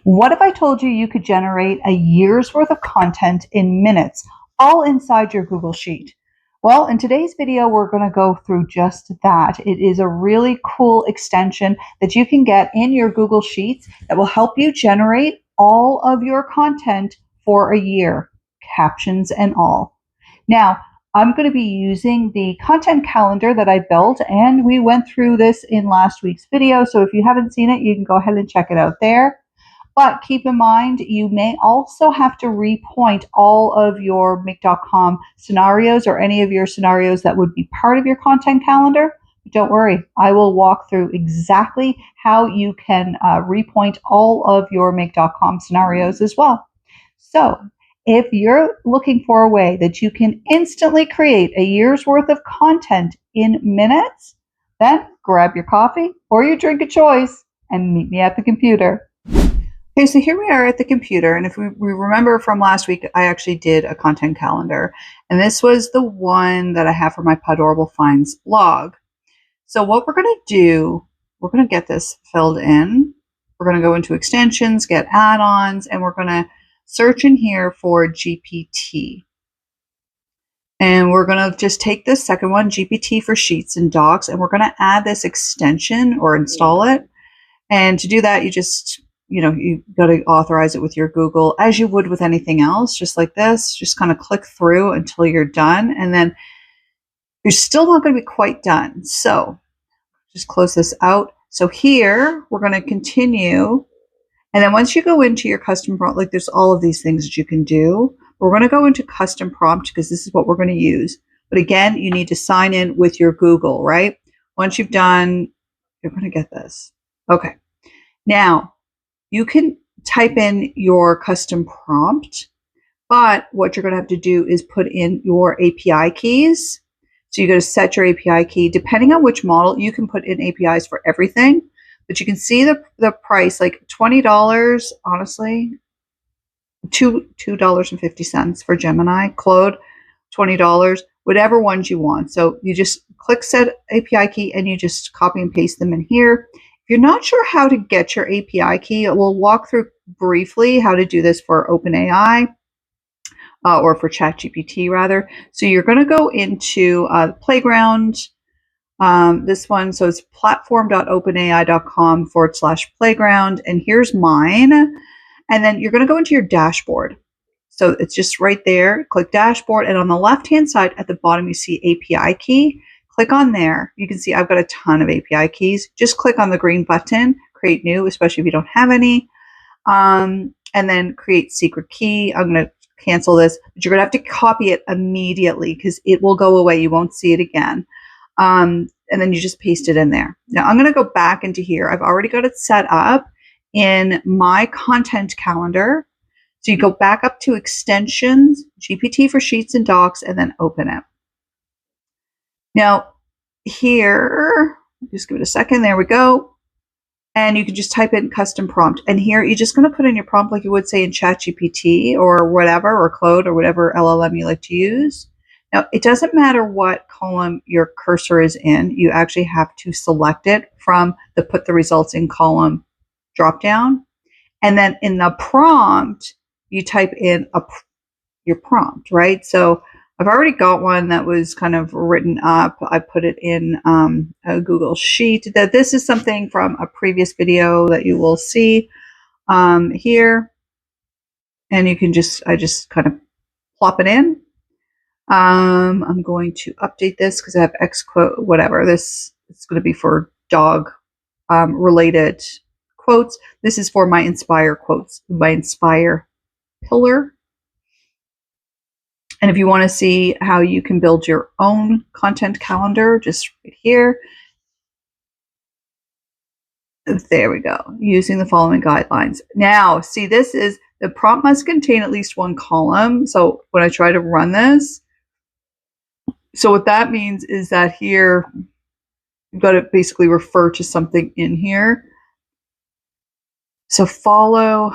What if I told you you could generate a year's worth of content in minutes, all inside your Google Sheet? Well, in today's video, we're going to go through just that. It is a really cool extension that you can get in your Google Sheets that will help you generate all of your content for a year, captions and all. Now, I'm going to be using the content calendar that I built, and we went through this in last week's video. So if you haven't seen it, you can go ahead and check it out there. But keep in mind, you may also have to repoint all of your Make.com scenarios or any of your scenarios that would be part of your content calendar. But don't worry, I will walk through exactly how you can repoint all of your Make.com scenarios as well. So if you're looking for a way that you can instantly create a year's worth of content in minutes, then grab your coffee or your drink of choice and meet me at the computer. Okay, so here we are at the computer, and if we remember from last week, I actually did a content calendar, and this was the one that I have for my Podorable Finds blog. So what we're going to do, we're going to get this filled in. We're going to go into extensions, get add-ons, and we're going to search in here for GPT. And we're going to just take this second one, GPT for Sheets and Docs, and we're going to add this extension or install it. And to do that, you got to authorize it with your Google as you would with anything else, just like this. Just kind of click through until you're done, and then you're still not going to be quite done. So just close this out. So here we're going to continue, and then once you go into your custom prompt, like there's all of these things that you can do. We're going to go into custom prompt because this is what we're going to use. But again, you need to sign in with your Google, right? Once you've done, you're going to get this. Okay. Now, you can type in your custom prompt, but what you're going to have to do is put in your API keys. So you're going to set your API key. Depending on which model, you can put in APIs for everything, but you can see the price, like $20, honestly, $2.50 for Gemini, Claude, $20, whatever ones you want. So you just click set API key and you just copy and paste them in here. If you're not sure how to get your API key, we'll walk through briefly how to do this for OpenAI or for ChatGPT rather. So you're going to go into Playground, this one. So it's platform.openai.com/playground. And here's mine. And then you're going to go into your dashboard. So it's just right there. Click dashboard. And on the left-hand side at the bottom, you see API key. Click on there. You can see I've got a ton of API keys. Just click on the green button, create new, especially if you don't have any. And then create secret key. I'm going to cancel this, but you're going to have to copy it immediately because it will go away. You won't see it again. And then you just paste it in there. Now I'm going to go back into here. I've already got it set up in my content calendar. So you go back up to extensions, GPT for Sheets and Docs, and then open it. Now, here, just give it a second. There we go. And you can just type in custom prompt. And here, you're just going to put in your prompt like you would say in ChatGPT or whatever, or Claude or whatever LLM you like to use. Now, it doesn't matter what column your cursor is in. You actually have to select it from the put the results in column dropdown. And then in the prompt, you type in your prompt, right? So I've already got one that was kind of written up. I put it in a Google Sheet. That this is something from a previous video that you will see here. And you can I just kind of plop it in. I'm going to update this because I have X quote, whatever. It's going to be for dog related quotes. This is for my Inspire quotes, my Inspire pillar. And if you want to see how you can build your own content calendar, just right here. There we go. Using the following guidelines. Now, see, this is the prompt must contain at least one column. So when I try to run this, so what that means is that here, you've got to basically refer to something in here. So follow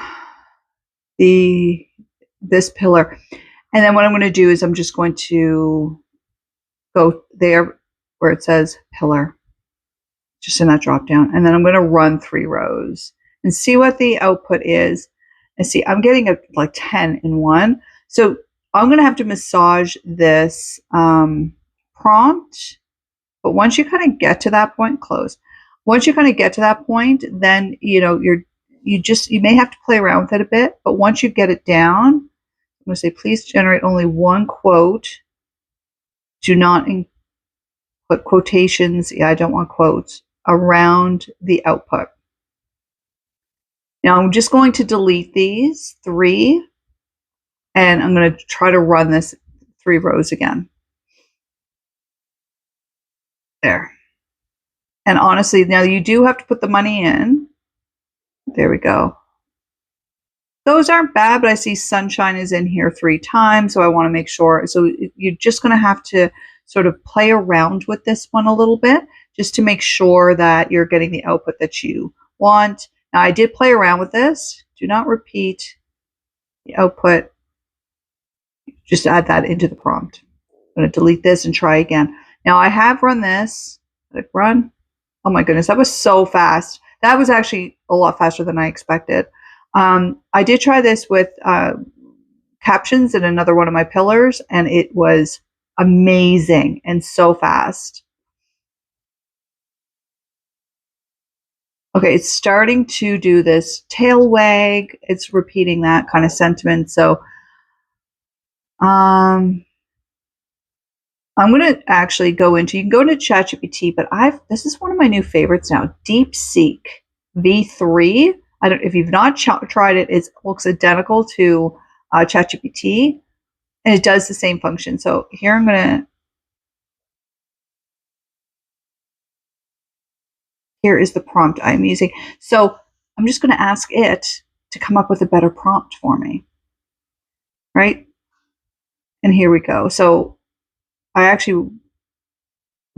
this pillar. And then what I'm going to do is I'm just going to go there where it says pillar, just in that drop down. And then I'm going to run 3 rows. and see what the output is. And see, I'm getting like 10 in one. So I'm going to have to massage this prompt. But once you kind of get to that point, close. Once you kind of get to that point, then you may have to play around with it a bit. But once you get it down, I'm going to say, please generate only one quote. Do not put quotations. Yeah, I don't want quotes around the output. Now I'm just going to delete these 3, and I'm going to try to run this 3 rows again. There. And honestly, now you do have to put the money in. There we go. Those aren't bad, but I see sunshine is in here 3 times, so I want to make sure. So you're just going to have to sort of play around with this one a little bit, just to make sure that you're getting the output that you want. Now, I did play around with this. Do not repeat the output. Just add that into the prompt. I'm going to delete this and try again. Now, I have run this. Let it run. Oh my goodness, that was so fast. That was actually a lot faster than I expected. I did try this with Captions and another one of my pillars, and it was amazing and so fast. Okay, it's starting to do this tail wag. It's repeating that kind of sentiment. So I'm going to actually you can go into ChatGPT, but this is one of my new favorites now, DeepSeek V3. If you've not tried it, it looks identical to ChatGPT, and it does the same function. So here here is the prompt I'm using. So I'm just going to ask it to come up with a better prompt for me, right? And here we go. So I actually,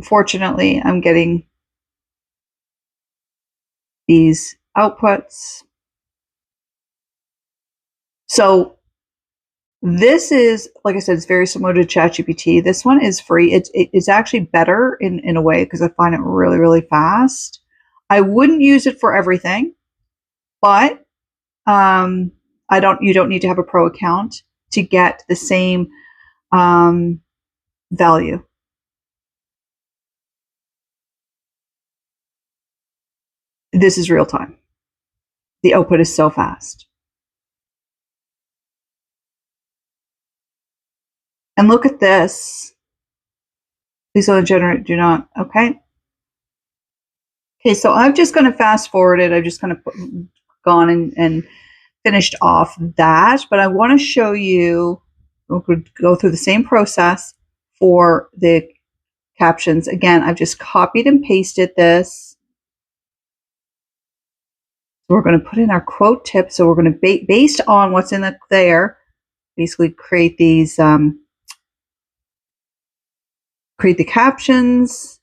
fortunately, I'm getting these outputs. So this is, like I said, it's very similar to ChatGPT. This one is free. It's actually better in a way because I find it really, really fast. I wouldn't use it for everything, but you don't need to have a pro account to get the same value. This is real time. The output is so fast. And look at this. Please only generate, do not, okay. Okay, so I'm just going to fast forward it. I've just kind of gone and finished off that, but I want to show you, we'll go through the same process for the captions. Again, I've just copied and pasted this. So we're going to put in our quote tip. So we're going to, based on what's in there, basically create these, create the captions.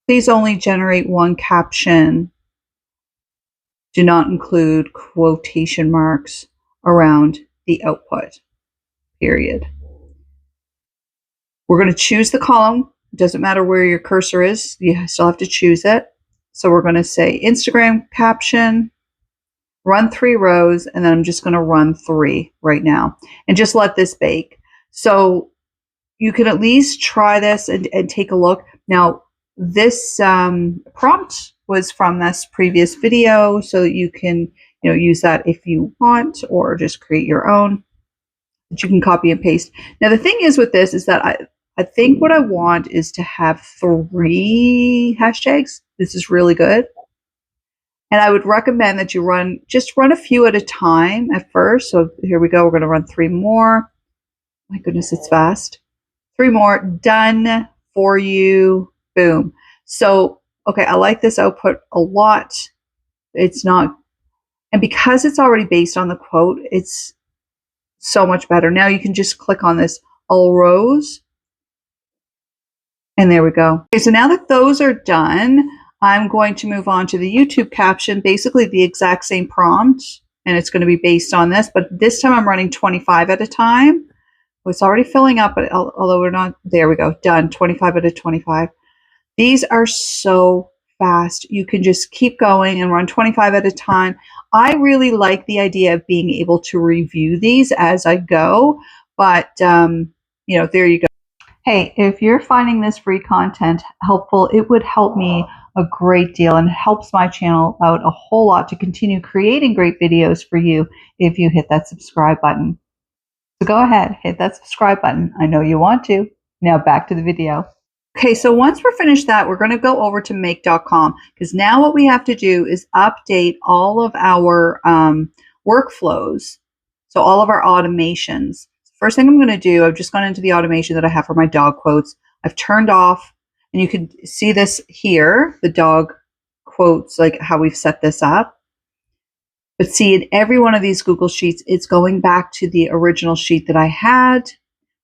Please only generate one caption. Do not include quotation marks around the output, period. We're going to choose the column. It doesn't matter where your cursor is. You still have to choose it. So we're going to say Instagram caption, run 3 rows, and then I'm just going to run 3 right now and just let this bake. So you can at least try this and take a look. Now, this prompt was from this previous video, so you can use that if you want, or just create your own that you can copy and paste. Now, the thing is with this is that I think what I want is to have 3 hashtags. This is really good. And I would recommend that you just run a few at a time at first. So here we go. We're going to run 3 more. My goodness, it's fast. 3 more. Done for you. Boom. So, okay, I like this output a lot. It's not, and because it's already based on the quote, it's so much better. Now you can just click on this all rows. And there we go. Okay, so now that those are done, I'm going to move on to the YouTube caption, basically the exact same prompt, and it's going to be based on this, but this time I'm running 25 at a time. It's already filling up, but although we're not, there we go, done, 25 out of 25. These are so fast. You can just keep going and run 25 at a time. I really like the idea of being able to review these as I go, but you know, there you go. Hey, if you're finding this free content helpful, it would help me a great deal and helps my channel out a whole lot to continue creating great videos for you if you hit that subscribe button. So go ahead, hit that subscribe button. I know you want to. Now back to the video. Okay, so once we're finished that, we're going to go over to make.com because now what we have to do is update all of our workflows. So all of our automations. First thing I'm going to do, I've just gone into the automation that I have for my dog quotes. I've turned off, and you can see this here, the dog quotes, like how we've set this up. But see, in every one of these Google Sheets, it's going back to the original sheet that I had.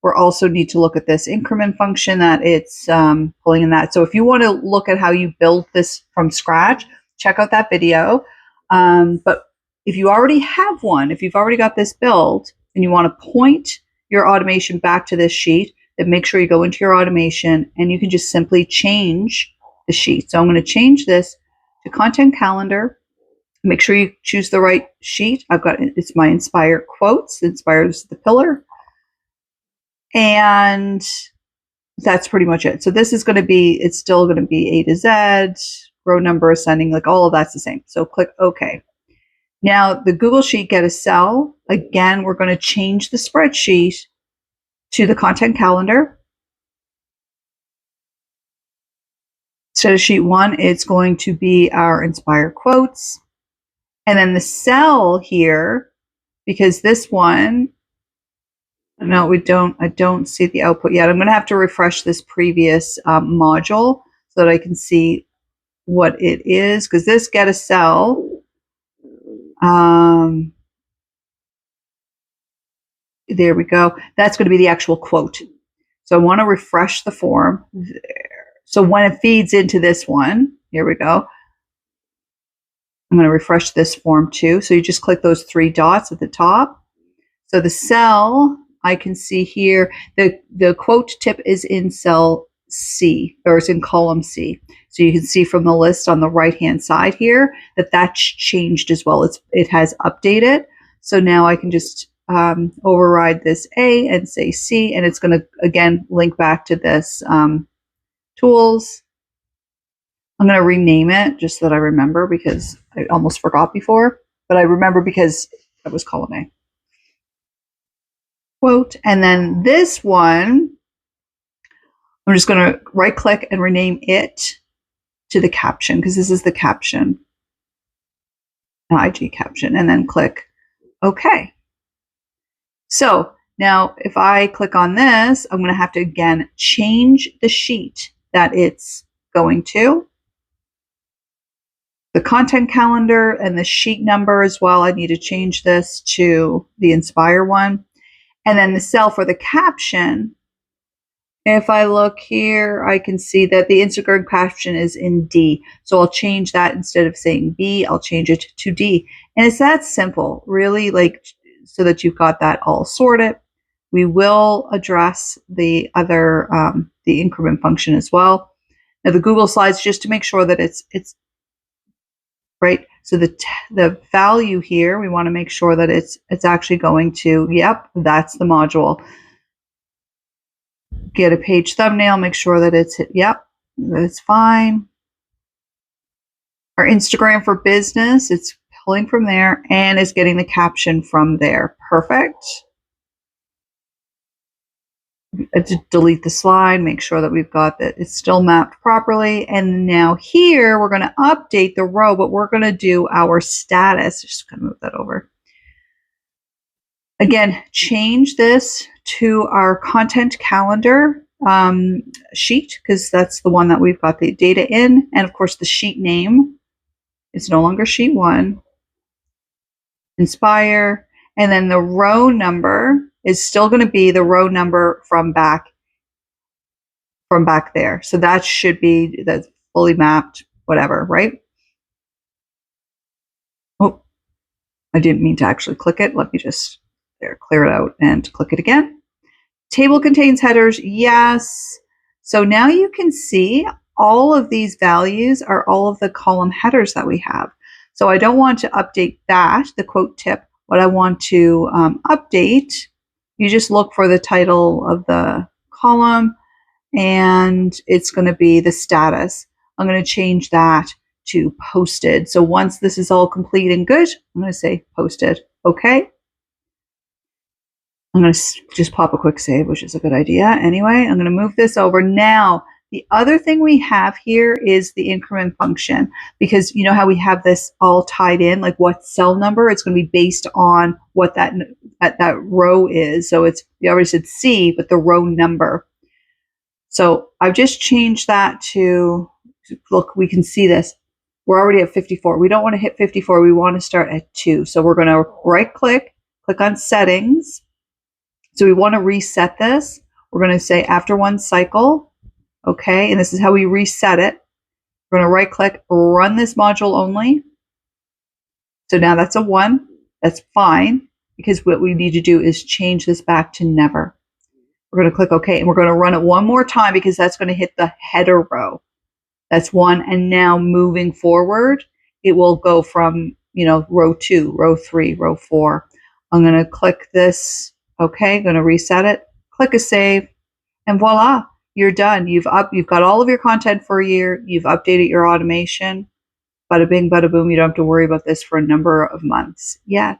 We also need to look at this increment function that it's pulling in that. So if you want to look at how you build this from scratch, check out that video. But if you already have one, if you've already got this built and you want to point your automation back to this sheet, then make sure you go into your automation and you can just simply change the sheet. So I'm going to change this to content calendar. Make sure you choose the right sheet. I've got, it's my Inspire quotes. Inspire is the pillar. And that's pretty much it. So this is going to be, it's still going to be A to Z, row number ascending, like all of that's the same. So click OK. Now the Google Sheet Get a Cell, again, we're going to change the spreadsheet to the content calendar. So sheet 1, it's going to be our Inspire quotes. And then the cell here, because this one, no, I don't see the output yet. I'm going to have to refresh this previous module so that I can see what it is, because this Get a Cell, there we go. That's going to be the actual quote. So I want to refresh the form there. So when it feeds into this one, here we go. I'm going to refresh this form too. So you just click those 3 dots at the top. So the cell, I can see here, the quote tip is in cell C, or it's in column C. So you can see from the list on the right-hand side here that that's changed as well. It has updated. So now I can just override this A and say C, and it's going to, again, link back to this tools. I'm going to rename it just so that I remember, because I almost forgot before, but I remember because that was column A. Quote, and then this one, I'm just going to right click and rename it to the caption, because this is the caption, IG caption, and then click OK. So now if I click on this, I'm going to have to again change the sheet that it's going to. The content calendar and the sheet number as well. I need to change this to the Inspire one. And then the cell for the caption, if I look here, I can see that the Instagram caption is in D. So I'll change that. Instead of saying B, I'll change it to D. And it's that simple, really, like, so that you've got that all sorted. We will address the other, the increment function as well. Now the Google Slides, just to make sure that it's right. So the value here, we want to make sure that it's actually going to, yep, that's the module. Get a page thumbnail, make sure that it's, yep, that's fine. Our Instagram for business, it's pulling from there and is getting the caption from there. Perfect. Delete the slide, make sure that we've got that it's still mapped properly. And now here we're going to update the row, but we're going to do our status. Just going to move that over. Again, change this to our content calendar sheet, because that's the one that we've got the data in. And of course the sheet name is no longer sheet 1. Inspire. And then the row number is still going to be the row number from back there. So that should be, that's fully mapped, whatever, right? Oh, I didn't mean to actually click it. Let me just clear it out and click it again. Table contains headers, yes. So now you can see all of these values are all of the column headers that we have. So I don't want to update that, the quote tip. What I want to update, you just look for the title of the column, and it's going to be the status. I'm going to change that to posted. So once this is all complete and good, I'm going to say posted. Okay. I'm going to just pop a quick save, which is a good idea. Anyway, I'm going to move this over. Now, the other thing we have here is the increment function, because you know how we have this all tied in, like what cell number, it's going to be based on what that row is. So it's, we already said C, but the row number. So I've just changed that to, look, we can see this. We're already at 54. We don't want to hit 54. We want to start at 2. So we're going to right click on settings. So we want to reset this. We're going to say after one cycle. Okay. And this is how we reset it. We're going to right click, run this module only. So now that's a 1. That's fine, because what we need to do is change this back to never. We're going to click OK, and we're going to run it one more time because that's going to hit the header row. That's 1. And now moving forward, it will go from, you know, row 2, row 3, row 4. I'm going to click this. Okay, going to reset it. Click a save, and voila, you're done. You've got all of your content for a year. You've updated your automation. Bada bing, bada boom. You don't have to worry about this for a number of months yet.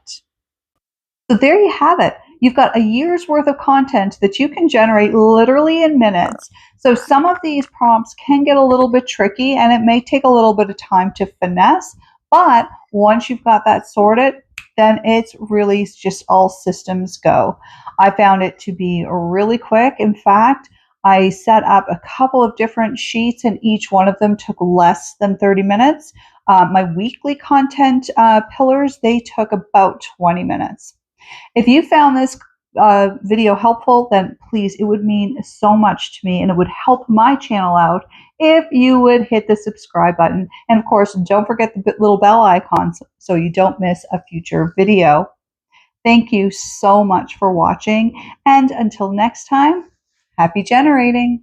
So there you have it. You've got a year's worth of content that you can generate literally in minutes. So some of these prompts can get a little bit tricky, and it may take a little bit of time to finesse. But once you've got that sorted, then it's really just all systems go. I found it to be really quick. In fact, I set up a couple of different sheets, and each one of them took less than 30 minutes. My weekly content pillars, they took about 20 minutes. If you found this video helpful, then please, it would mean so much to me, and it would help my channel out if you would hit the subscribe button. And of course, don't forget the little bell icon so you don't miss a future video. Thank you so much for watching, and until next time, happy generating.